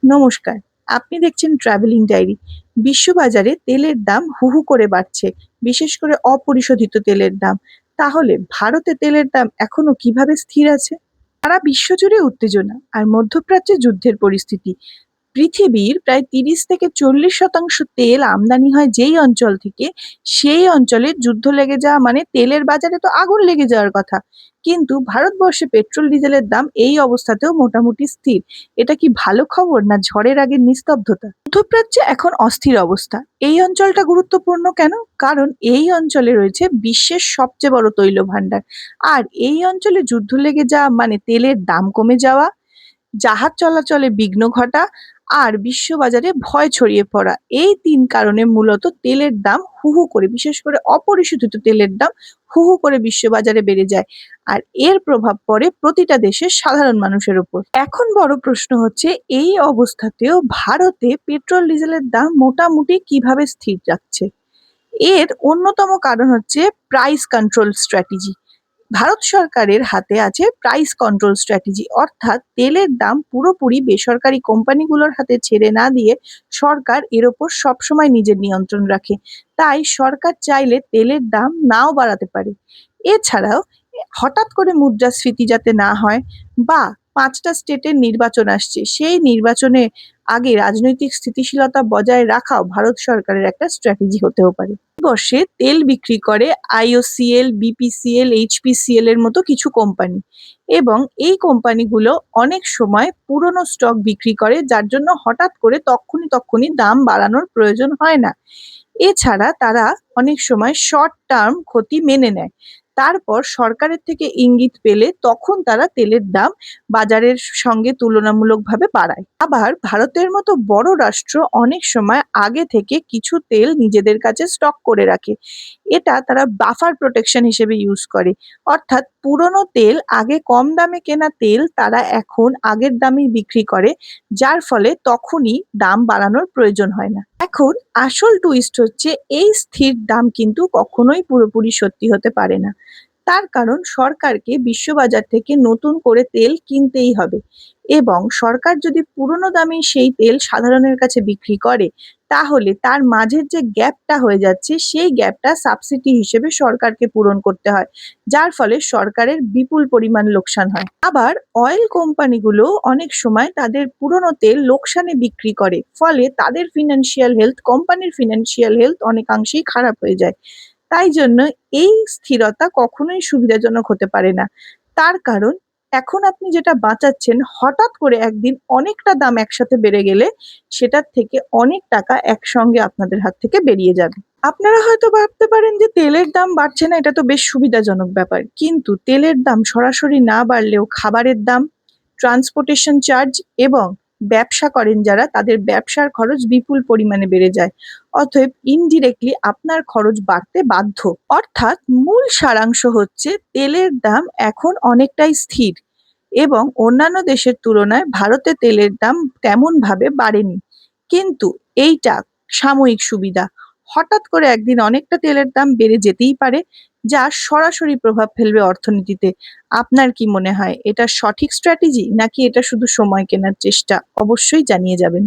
নমস্কার। আপনি দেখছেন ট্রাভেলিং ডায়েরি। বিশ্ববাজারে তেলের দাম হু, হু করে বাড়ছে। বিশেষ করে অপরিশোধিত তেলের দাম। তাহলে ভারতে তেলের দাম এখনো কিভাবে স্থির আছে? সারা বিশ্বজুড়ে উত্তেজনা আর মধ্যপ্রাচ্যে যুদ্ধের পরিস্থিতি। পৃথিবীর প্রায় ৩০ থেকে ৪০% তেল আমদানি হয় যেই অঞ্চল থেকে, সেই অঞ্চলে যুদ্ধ লেগে যাওয়া মানে তেলের বাজারে তো আগুন লেগে যাওয়ার কথা। কিন্তু ভারতবর্ষে পেট্রোল ডিজেলের দাম এই অবস্থাতেও মোটামুটি স্থির। এটা কি ভালো খবর না ঝড়ের আগের নিস্তব্ধতা? মধ্যপ্রাচ্যে এখন অস্থির অবস্থা। এই অঞ্চলটা গুরুত্বপূর্ণ কেন? কারণ এই অঞ্চলে রয়েছে বিশ্বের সবচেয়ে বড় তৈল ভান্ডার। আর এই অঞ্চলে যুদ্ধ লেগে যাওয়া মানে তেলের দাম কমে যাওয়া, জাহাজ চলাচলে বিঘ্ন ঘটা আর বিশ্ববাজারে ভয় ছড়িয়ে পড়া। এই ৩ কারণে মূলত তেলের দাম হু, হু করে, বিশেষ করে অপরিশোধিত তেলের দাম হু, হু করে বিশ্ববাজারে বেড়ে যায়। আর এর প্রভাব পড়ে প্রতিটা দেশের সাধারণ মানুষের উপর। এখন বড় প্রশ্ন হচ্ছে, এই অবস্থাতেও ভারতে পেট্রোল ডিজেলের দাম মোটামুটি কিভাবে স্থির রাখছে? এর অন্যতম কারণ হচ্ছে প্রাইস কন্ট্রোল স্ট্র্যাটেজি। ভারত সরকারের হাতে আছে প্রাইস কন্ট্রোল স্ট্র্যাটেজি, অর্থাৎ তেলের দাম পুরোপুরি বেসরকারি কোম্পানিগুলোর হাতে ছেড়ে না দিয়ে সরকার এর ওপর সবসময় নিজের নিয়ন্ত্রণ রাখে। তাই সরকার চাইলে তেলের দাম নাও বাড়াতে পারে। এছাড়াও হঠাৎ করে মুদ্রাস্ফীতি যাতে না হয়, বা ৫টা স্টেটের নির্বাচন আসছে, সেই নির্বাচনে আগে রাজনৈতিক স্থিতিশীলতা বজায় রাখাও ভারত সরকারের একটা স্ট্র্যাটেজি হতেও পারে। বর্ষে তেল বিক্রি করে আইওসিএল, বিপিসিএল, এইচপিসিএল এর মতো কিছু কোম্পানি, এবং এই কোম্পানিগুলো অনেক সময় পুরনো স্টক বিক্রি করে, যার জন্য হঠাৎ করে তক্ষুনি দাম বাড়ানোর প্রয়োজন হয় না। এছাড়া তারা অনেক সময় শর্ট টার্ম ক্ষতি মেনে নেয়। তারপর সরকারের থেকে ইঙ্গিত পেলে তখন তারা তেলের দাম বাজারের সঙ্গে তুলনামূলকভাবে বাড়ায়। আবার ভারতের মতো বড় রাষ্ট্র অনেক সময় আগে থেকে কিছু তেল নিজেদের কাছে স্টক করে রাখে। এটা তারা বাফার প্রোটেকশন হিসেবে ইউজ করে। অর্থাৎ পুরনো তেল, আগে কম দামে কেনা তেল তারা এখন আগের দামেই বিক্রি করে, যার ফলে তখনই দাম বাড়ানোর প্রয়োজন হয় না। এখন আসল টুইস্ট হচ্ছে, এই স্থির দাম কিন্তু কখনোই পুরোপুরি সত্যি হতে পারে না। তার কারণ সরকারকে বিশ্ববাজার থেকে নতুন করে তেল কিনতেই হবে, এবং সরকার যদি পুরনো দামে সেই তেল সাধারণের কাছে বিক্রি করে, তাহলে তার মাঝের যে গ্যাপটা হয়ে যাচ্ছে, সেই গ্যাপটা সাবসিডি হিসেবে সরকারকে পূরণ করতে হয়, যার ফলে সরকারের বিপুল পরিমাণ লোকসান হয়। আবার অয়েল কোম্পানিগুলো অনেক সময় তাদের পুরনো তেল লোকসানে বিক্রি করে, ফলে তাদের ফিনান্সিয়াল হেলথ, কোম্পানির ফিনান্সিয়াল হেলথ অনেকাংশেই খারাপ হয়ে যায়। তাই জন্য এই স্থিরতা কখনোই সুবিধাজনক হতে পারে না। তার কারণ, এখন আপনি যেটা বাঁচাচ্ছেন, হঠাৎ করে একদিন অনেকটা দাম একসাথে বেড়ে গেলে সেটার থেকে অনেক টাকা একসঙ্গে আপনাদের হাত থেকে বেরিয়ে যাবে। আপনারা হয়তো ভাবতে পারেন যে তেলের দাম বাড়ছে না, এটা তো বেশ সুবিধাজনক ব্যাপার। কিন্তু তেলের দাম সরাসরি না বাড়লেও খাবারের দাম, ট্রান্সপোর্টেশন চার্জ এবং ব্যবসা করেন যারা, তাদের ব্যবসার খরচ বিপুল পরিমাণে বেড়ে যায়। অতএব ইনডিরেক্টলি আপনার খরচ বাড়তে বাধ্য। অর্থাৎ মূল সারাংশ হচ্ছে, তেলের দাম এখন অনেকটাই স্থির, এবং অন্যান্য দেশের তুলনায় ভারতে তেলের দাম তেমন ভাবে বাড়েনি। কিন্তু এইটা সাময়িক সুবিধা। হঠাৎ করে একদিন অনেকটা তেলের দাম বেড়ে যেতেই পারে, যা সরাসরি প্রভাব ফেলবে অর্থনীতিতে। আপনার কি মনে হয়, এটা সঠিক স্ট্র্যাটেজি নাকি এটা শুধু সময় কেনার চেষ্টা? অবশ্যই জানিয়ে যাবেন।